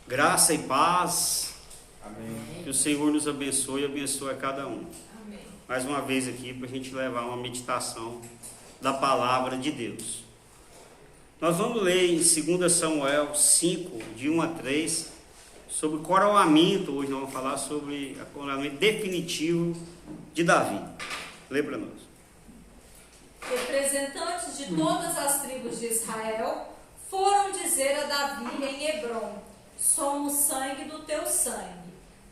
Graça e paz. Amém. Que o Senhor nos abençoe e abençoe a cada um. Amém. Mais uma vez aqui para a gente levar uma meditação da palavra de Deus. Nós vamos ler em 2 Samuel 5, de 1 a 3, sobre coroamento. Hoje nós vamos falar sobre o coroamento definitivo de Davi. Lê para nós. Representantes de todas as tribos de Israel foram dizer a Davi em Hebrom: somos sangue do teu sangue.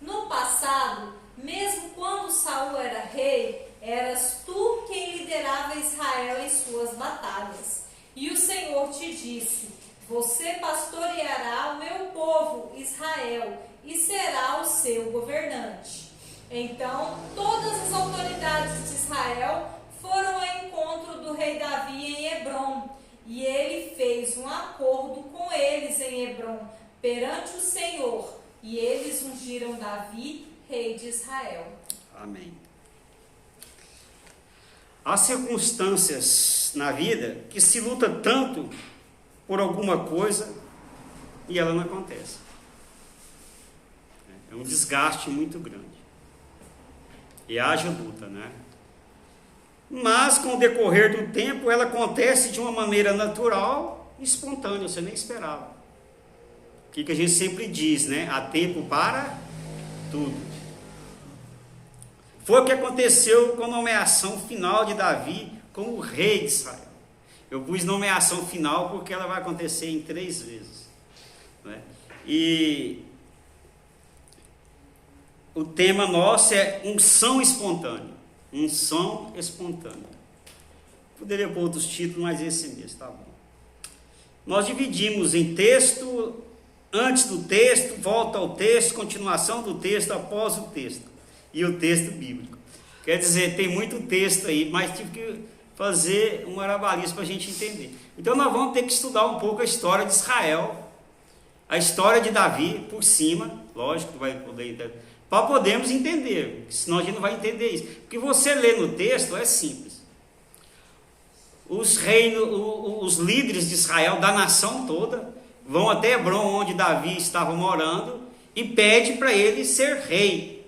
No passado, mesmo quando Saul era rei, eras tu quem liderava Israel em suas batalhas. E o Senhor te disse: você pastoreará o meu povo Israel e será o seu governante. Então, todas as autoridades de Israel foram ao encontro do rei Davi em Hebrom, e ele fez um acordo com eles em Hebrom, perante o Senhor, e eles ungiram Davi, rei de Israel. Amém. Há circunstâncias na vida que se luta tanto por alguma coisa e ela não acontece. É um desgaste muito grande. E haja luta, né? Mas com o decorrer do tempo ela acontece de uma maneira natural e espontânea, você nem esperava. O que a gente sempre diz, né? Há tempo para tudo. Foi o que aconteceu com a nomeação final de Davi como rei de Israel. Eu pus nomeação final porque ela vai acontecer em 3 vezes. Né? E o tema nosso é unção espontânea. Unção espontânea. Poderia pôr outros títulos, mas esse mesmo, tá bom. Nós dividimos em texto, antes do texto, volta ao texto, continuação do texto, após o texto. E o texto bíblico. Quer dizer, tem muito texto aí, mas tive que fazer um arabalismo para a gente entender. Então nós vamos ter que estudar um pouco a história de Israel, a história de Davi por cima, lógico que vai poder entender, para podermos entender, senão a gente não vai entender isso. Porque você lê no texto é simples. Os líderes de Israel, da nação toda, vão até Hebrom, onde Davi estava morando, e pede para ele ser rei.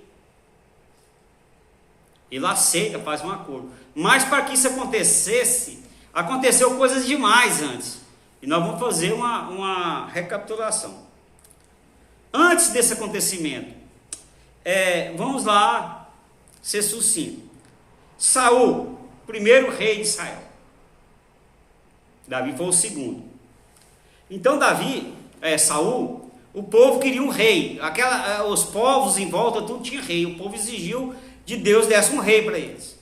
Ele aceita, faz um acordo. Mas para que isso acontecesse, aconteceu coisas demais antes. E nós vamos fazer uma recapitulação. Antes desse acontecimento, vamos lá ser sucinto. Saul, primeiro rei de Israel. Davi foi o segundo. Então Saul, o povo queria um rei. Os povos em volta, tudo tinha rei. O povo exigiu de Deus desse um rei para eles.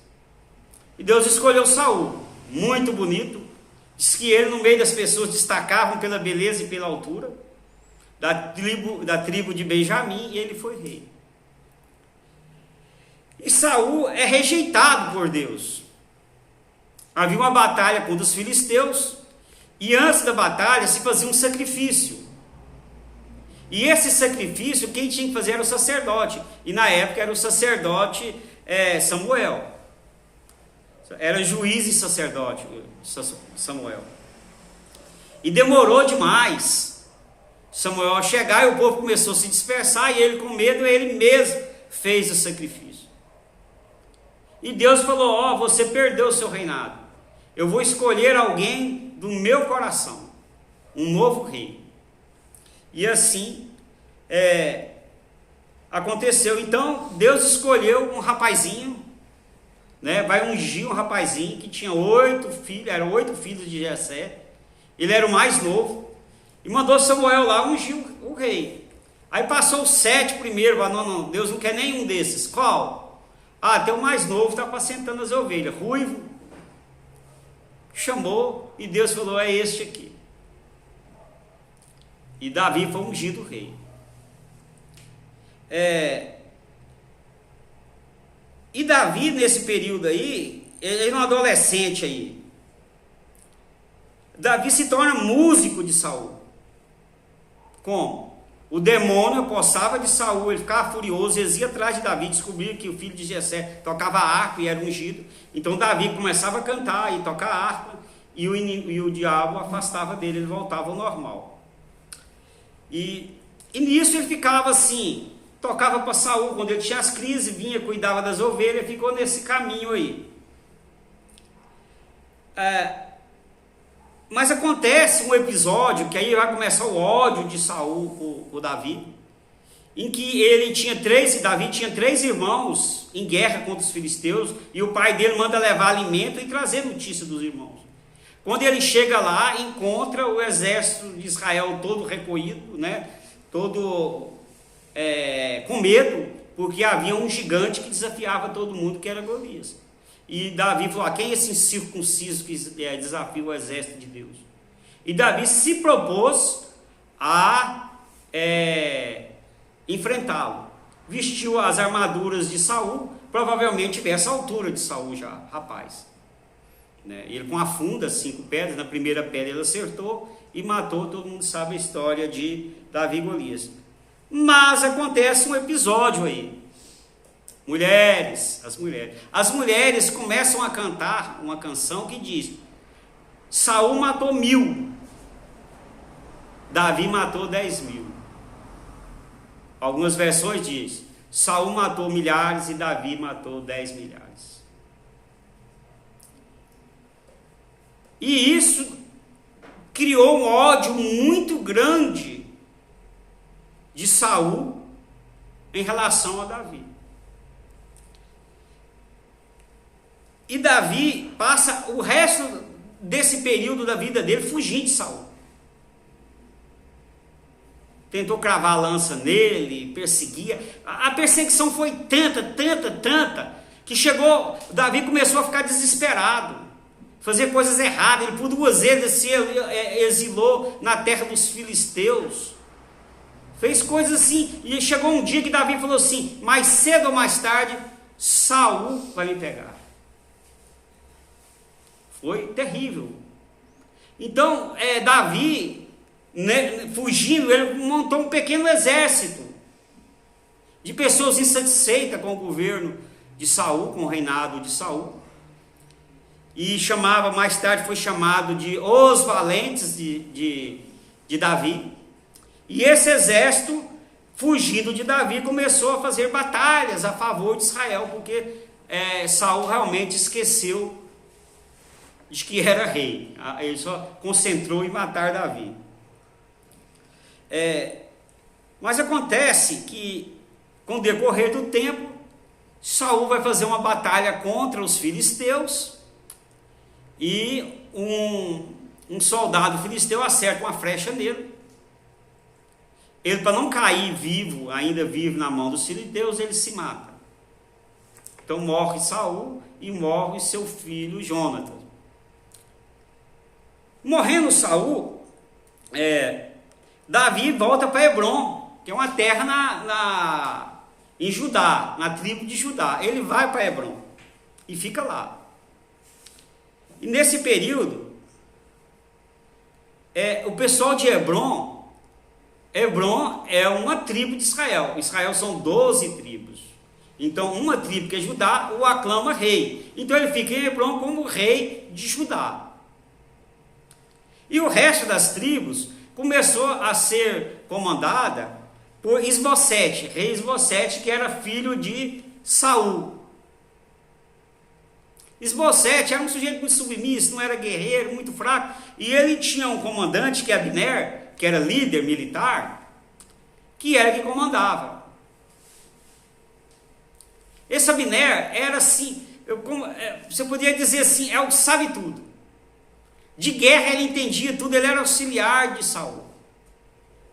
E Deus escolheu Saul, muito bonito. Diz que ele no meio das pessoas destacavam pela beleza e pela altura, da tribo de Benjamim, e ele foi rei. E Saul é rejeitado por Deus. Havia uma batalha contra os filisteus, e antes da batalha se fazia um sacrifício. E esse sacrifício, quem tinha que fazer era o sacerdote. E na época era o sacerdote Samuel. Era juiz e sacerdote Samuel. E demorou demais Samuel a chegar, e o povo começou a se dispersar, e ele com medo, ele mesmo fez o sacrifício. E Deus falou: você perdeu o seu reinado. Eu vou escolher alguém do meu coração, um novo rei. E assim aconteceu. Então Deus escolheu um rapazinho, né? Vai ungir um rapazinho que tinha 8 filhos, eram 8 filhos de Jessé. Ele era o mais novo, e mandou Samuel lá ungir o rei. Aí passou os 7 primeiro, falou: não, Deus não quer nenhum desses. Qual? Tem o mais novo, está apacentando as ovelhas, ruivo. Chamou, e Deus falou: é este aqui. E Davi foi ungido rei. E Davi, nesse período aí, ele era um adolescente aí. Davi se torna músico de Saul. Como? O demônio apossava de Saul, ele ficava furioso, eles iam atrás de Davi, descobriram que o filho de Jessé tocava harpa e era ungido. Então Davi começava a cantar e tocar harpa, e o diabo afastava dele, ele voltava ao normal. E E nisso ele ficava assim, tocava para Saul, quando ele tinha as crises, vinha, cuidava das ovelhas, ficou nesse caminho aí. Mas acontece um episódio, que aí vai começar o ódio de Saul por Davi, em que Davi tinha 3 irmãos em guerra contra os filisteus, e o pai dele manda levar alimento e trazer notícia dos irmãos. Quando ele chega lá, encontra o exército de Israel todo recolhido, né? Todo com medo, porque havia um gigante que desafiava todo mundo, que era Golias. E Davi falou: quem é esse incircunciso que desafia o exército de Deus? E Davi se propôs a enfrentá-lo. Vestiu as armaduras de Saul, provavelmente tivesse a altura de Saul já, rapaz. Ele com a funda, 5 pedras, na primeira pedra ele acertou e matou. Todo mundo sabe a história de Davi e Golias. Mas acontece um episódio aí. As mulheres começam a cantar uma canção que diz: Saul matou 1000, Davi matou 10.000. Algumas versões diz: Saul matou milhares e Davi matou 10 milhares. E isso criou um ódio muito grande de Saul em relação a Davi. E Davi passa o resto desse período da vida dele fugindo de Saul. Tentou cravar a lança nele, perseguia. A perseguição foi tanta, que Davi começou a ficar desesperado, fazer coisas erradas. Ele por 2 vezes se exilou na terra dos filisteus. Fez coisas assim, e chegou um dia que Davi falou assim: mais cedo ou mais tarde, Saul vai me pegar. Foi terrível. Então, Davi, fugindo, ele montou um pequeno exército de pessoas insatisfeitas com o governo de Saul, com o reinado de Saul. E mais tarde foi chamado de os valentes de Davi. E esse exército, fugindo de Davi, começou a fazer batalhas a favor de Israel, porque Saul realmente esqueceu de que era rei. Ele só concentrou em matar Davi. Mas acontece que, com o decorrer do tempo, Saul vai fazer uma batalha contra os filisteus, e um soldado filisteu acerta uma flecha nele. Ele, para não cair ainda vivo na mão dos filisteus, ele se mata. Então morre Saul e morre seu filho Jonatas. Morrendo Saul, Davi volta para Hebrom, que é uma terra em Judá, na tribo de Judá. Ele vai para Hebrom e fica lá. E nesse período, o pessoal de Hebrom é uma tribo de Israel. Israel são 12 tribos. Então, uma tribo, que é Judá, o aclama rei. Então, ele fica em Hebrom como rei de Judá. E o resto das tribos começou a ser comandada por Isbosete, rei Isbosete, que era filho de Saul. Isbosete era um sujeito muito submisso, não era guerreiro, muito fraco, e ele tinha um comandante, que é Abner, que era líder militar, que era que comandava. Esse Abner era assim, você poderia dizer assim, o sabe tudo. De guerra ele entendia tudo, ele era auxiliar de Saul.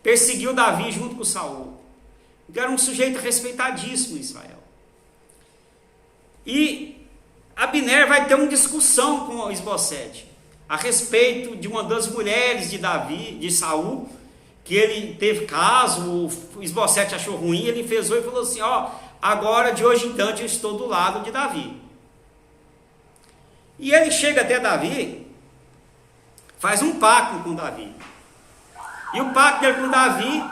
Perseguiu Davi junto com Saul. Então era um sujeito respeitadíssimo em Israel. E Abner vai ter uma discussão com Isbosete a respeito de uma das mulheres de Saul, que ele teve caso, o Isbosete achou ruim, ele enfezou e falou assim: agora de hoje em diante eu estou do lado de Davi. E ele chega até Davi, faz um pacto com Davi. E o pacto dele com Davi,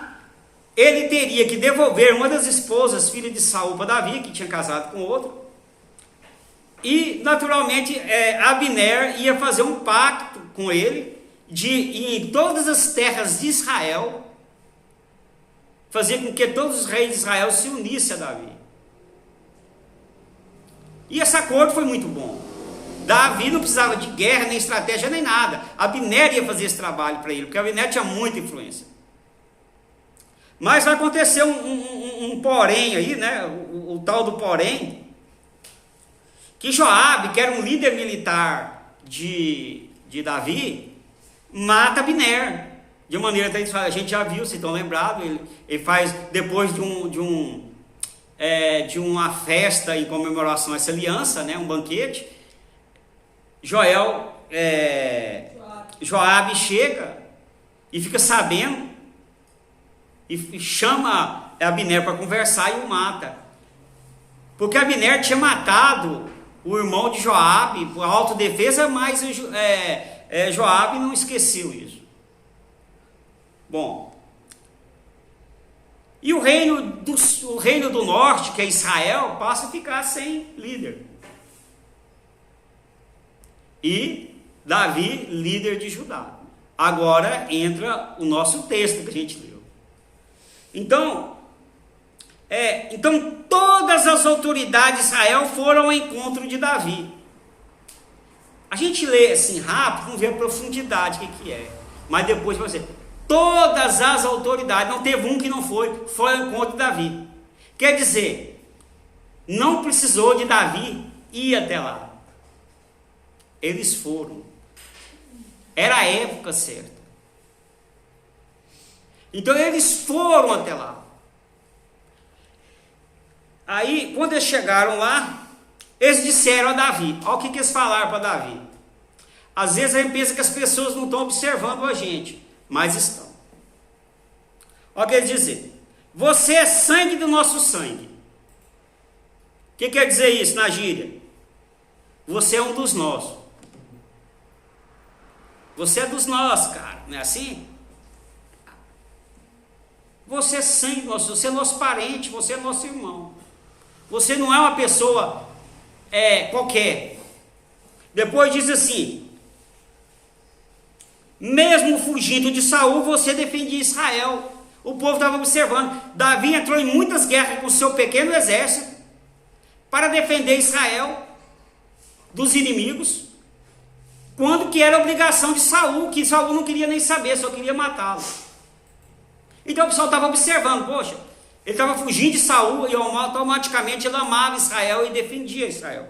ele teria que devolver uma das esposas, filha de Saul, para Davi, que tinha casado com outro. E, naturalmente, Abner ia fazer um pacto com ele, de ir em todas as terras de Israel, fazia com que todos os reis de Israel se unissem a Davi. E esse acordo foi muito bom. Davi não precisava de guerra, nem estratégia, nem nada. Abner ia fazer esse trabalho para ele, porque Abner tinha muita influência. Mas vai acontecer um porém aí, né? O tal do porém, que Joabe, que era um líder militar de Davi, mata Abner. De maneira que a gente já viu, se estão lembrados, ele faz, depois de uma festa em comemoração a essa aliança, né? Um banquete, Joabe chega e fica sabendo e chama Abner para conversar e o mata, porque Abner tinha matado o irmão de Joabe por autodefesa, mas Joabe não esqueceu isso. Bom, e o reino do norte, que é Israel, passa a ficar sem líder. E Davi, líder de Judá. Agora entra o nosso texto que a gente leu. Então todas as autoridades de Israel foram ao encontro de Davi. A gente lê assim rápido, não vê a profundidade que é. Mas depois você, todas as autoridades, não teve um que não foi ao encontro de Davi. Quer dizer, não precisou de Davi ir até lá. Eles foram. Era a época certa. Então eles foram até lá. Aí, quando eles chegaram lá, eles disseram a Davi. Olha o que eles falaram para Davi. Às vezes a gente pensa que as pessoas não estão observando a gente, mas estão. Olha o que eles dizem. Você é sangue do nosso sangue. O que quer dizer isso na gíria? Você é um dos nossos. Você é dos nossos, cara. Não é assim? Você é sangue nosso. Você é nosso parente. Você é nosso irmão. Você não é uma pessoa qualquer. Depois diz assim: mesmo fugindo de Saul, você defendia Israel. O povo estava observando. Davi entrou em muitas guerras com seu pequeno exército para defender Israel dos inimigos, quando que era obrigação de Saul, que Saul não queria nem saber, só queria matá-lo. Então o pessoal estava observando, poxa, ele estava fugindo de Saul e automaticamente ele amava Israel e defendia Israel.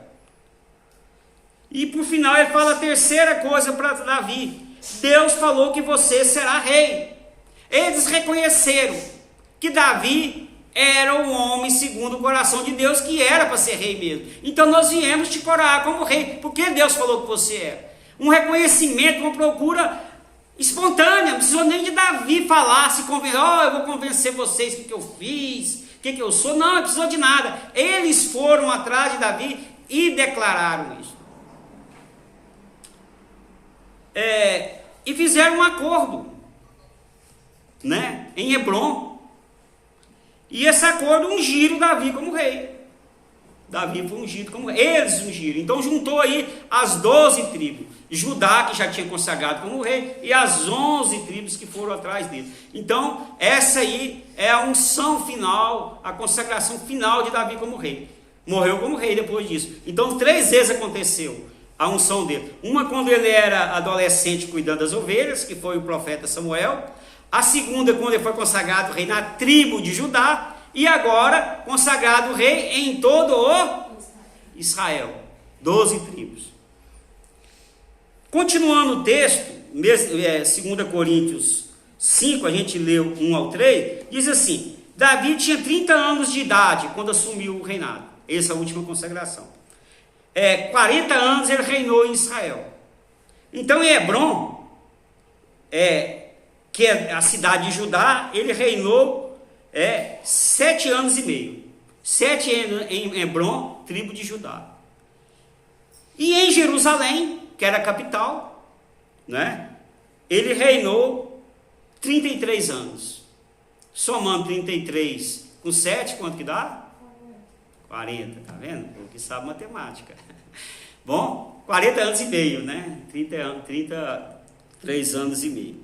E por final ele fala a terceira coisa para Davi: Deus falou que você será rei. Eles reconheceram que Davi era um homem segundo o coração de Deus, que era para ser rei mesmo. Então nós viemos te coroar como rei, porque Deus falou que você é. Um reconhecimento, uma procura espontânea, não precisou nem de Davi falar, se convencer, eu vou convencer vocês o que eu fiz, o que eu sou. Não precisou de nada. Eles foram atrás de Davi e declararam isso. E fizeram um acordo, né, em Hebrom. E esse acordo ungiram Davi como rei. Davi foi ungido como rei. Eles ungiram. Então juntou aí as 12 tribos. Judá, que já tinha consagrado como rei, e as 11 tribos que foram atrás dele. Então essa aí é a unção final, a consagração final de Davi como rei. Morreu como rei depois disso. Então 3 vezes aconteceu a unção dele. Uma quando ele era adolescente cuidando das ovelhas, que foi o profeta Samuel. A segunda quando ele foi consagrado rei na tribo de Judá. E agora consagrado rei em todo o Israel. 12 tribos. Continuando o texto, 2 Coríntios 5, a gente leu 1 ao 3, diz assim: Davi tinha 30 anos de idade quando assumiu o reinado. Essa é a última consagração. 40 anos ele reinou em Israel. Então em Hebrom, que é a cidade de Judá, ele reinou 7 anos e meio. 7 em Hebrom, tribo de Judá. E em Jerusalém, que era a capital, né, ele reinou 33 anos. Somando 33 com 7, quanto que dá? 40, tá vendo? O que sabe matemática. Bom, 40 anos e meio, né? 33 anos e meio.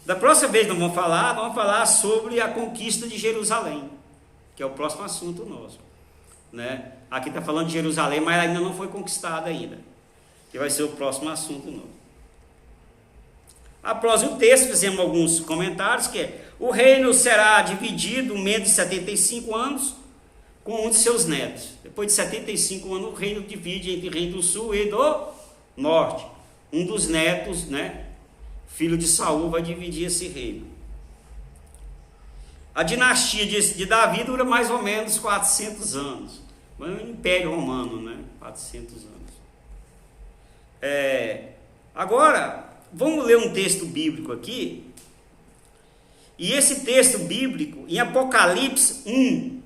Da próxima vez nós vamos falar sobre a conquista de Jerusalém, que é o próximo assunto nosso, né? Aqui está falando de Jerusalém, mas ainda não foi conquistada ainda, que vai ser o próximo assunto nosso. Após o texto, fizemos alguns comentários, que é: o reino será dividido menos de 75 anos com um de seus netos. Depois de 75 anos, o reino divide entre o reino do sul e do norte. Um dos netos, né, filho de Saul, vai dividir esse reino. A dinastia de Davi dura mais ou menos 400 anos. Mas o Império Romano, né, 400 anos. Agora, vamos ler um texto bíblico aqui. E esse texto bíblico, em Apocalipse 1,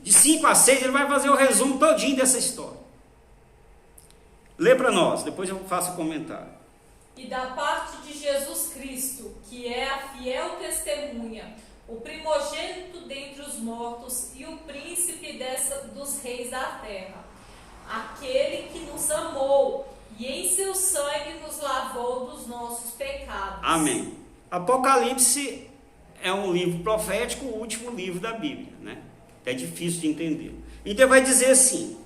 de 5 a 6, ele vai fazer o resumo todinho dessa história. Lê para nós, depois eu faço o comentário. E da parte de Jesus Cristo, que é a fiel testemunha, o primogênito dentre os mortos e o príncipe dos reis da terra, aquele que nos amou e em seu sangue nos lavou dos nossos pecados. Amém. Apocalipse é um livro profético, o último livro da Bíblia, né? É difícil de entender. Então vai dizer assim: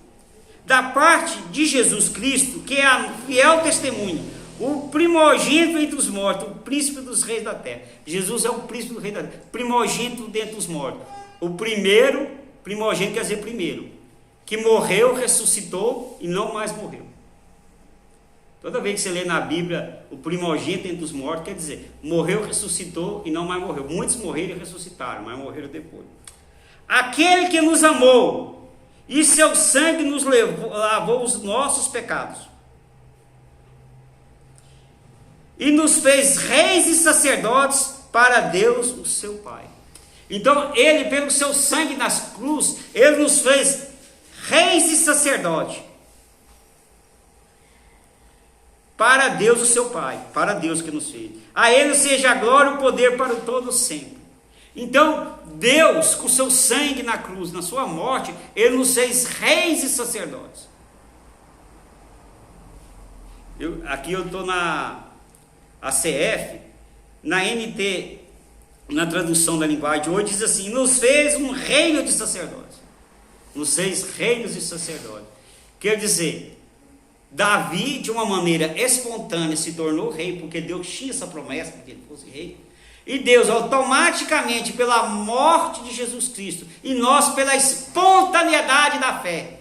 da parte de Jesus Cristo, que é a fiel testemunha, o primogênito entre os mortos, o príncipe dos reis da terra. Jesus é o príncipe dos reis da terra, primogênito dentre os mortos. O primeiro, primogênito quer dizer primeiro, que morreu, ressuscitou e não mais morreu. Toda vez que você lê na Bíblia o primogênito entre os mortos, quer dizer, morreu, ressuscitou e não mais morreu. Muitos morreram e ressuscitaram, mas morreram depois. Aquele que nos amou e seu sangue nos lavou os nossos pecados e nos fez reis e sacerdotes para Deus, o seu Pai. Então ele, pelo seu sangue nas cruzes, ele nos fez reis e sacerdotes para Deus, o seu Pai, para Deus que nos fez. A ele seja a glória e o poder para o todo sempre. Então Deus, com seu sangue na cruz, na sua morte, ele nos fez reis e sacerdotes. Aqui eu estou na ACF, na NT, na tradução da linguagem de hoje, diz assim: nos fez um reino de sacerdotes. Nos fez reinos de sacerdotes. Quer dizer, Davi, de uma maneira espontânea, se tornou rei, porque Deus tinha essa promessa de que ele fosse rei. E Deus, automaticamente, pela morte de Jesus Cristo, e nós pela espontaneidade da fé,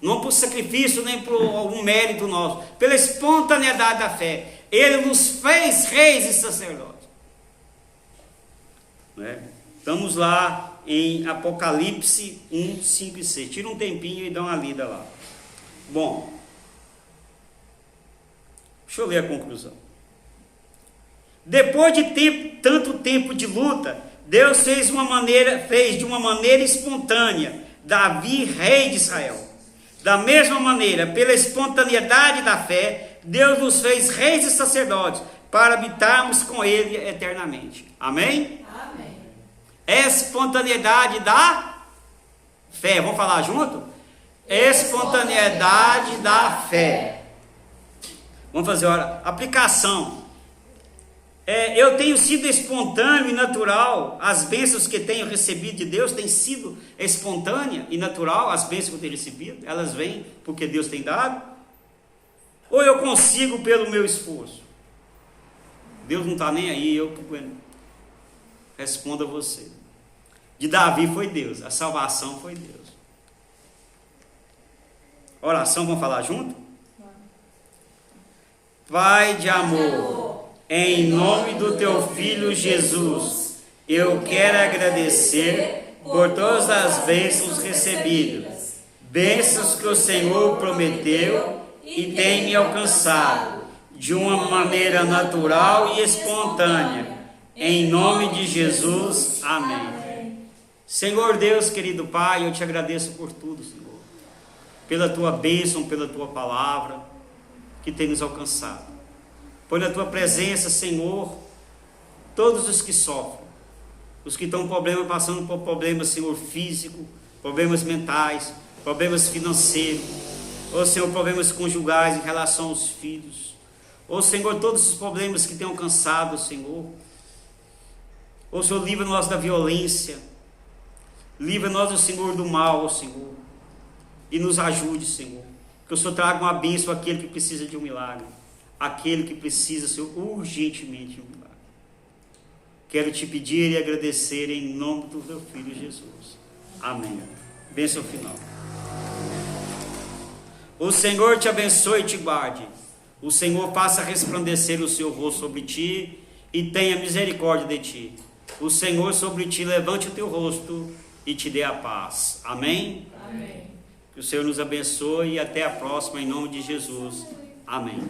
não por sacrifício, nem por algum mérito nosso, pela espontaneidade da fé, ele nos fez reis e sacerdotes. Né? Estamos lá em Apocalipse 1, 5 e 6. Tira um tempinho e dá uma lida lá. Bom, deixa eu ler a conclusão. Depois de tanto tempo de luta, Deus fez de uma maneira espontânea Davi, rei de Israel. Da mesma maneira, pela espontaneidade da fé, Deus nos fez reis e sacerdotes para habitarmos com Ele eternamente. Amém? Amém. Espontaneidade da fé. Vamos falar junto? Espontaneidade da fé. Vamos fazer agora aplicação. Eu tenho sido espontâneo e natural. As bênçãos que tenho recebido de Deus têm sido espontânea e natural. As bênçãos que eu tenho recebido, elas vêm porque Deus tem dado? Ou eu consigo pelo meu esforço? Deus não está nem aí, eu respondo a você. De Davi foi Deus, a salvação foi Deus. Oração, vamos falar junto? Pai de amor, em nome do teu Filho Jesus, eu quero agradecer por todas as bênçãos recebidas, bênçãos que o Senhor prometeu e tem me alcançado, de uma maneira natural e espontânea. Em nome de Jesus, amém. Senhor Deus, querido Pai, eu te agradeço por tudo, Senhor, pela tua bênção, pela tua palavra, que tem nos alcançado. Põe na tua presença, Senhor, todos os que sofrem, os que estão passando por problemas, Senhor, físico, problemas mentais, problemas financeiros, ou Senhor, problemas conjugais em relação aos filhos, Ô Senhor, todos os problemas que tenham cansado, Senhor. Ô Senhor, livra-nos da violência. Livra-nos, Senhor, do mal, Senhor. E nos ajude, Senhor. Que o Senhor traga uma bênção àquele que precisa de um milagre. Aquele que precisa, Senhor, urgentemente de um milagre. Quero te pedir e agradecer em nome do teu Filho Jesus. Amém. Bênção final. O Senhor te abençoe e te guarde. O Senhor faça resplandecer o seu rosto sobre ti e tenha misericórdia de ti. O Senhor sobre ti levante o teu rosto e te dê a paz. Amém? Amém. Que o Senhor nos abençoe e até a próxima em nome de Jesus. Amém.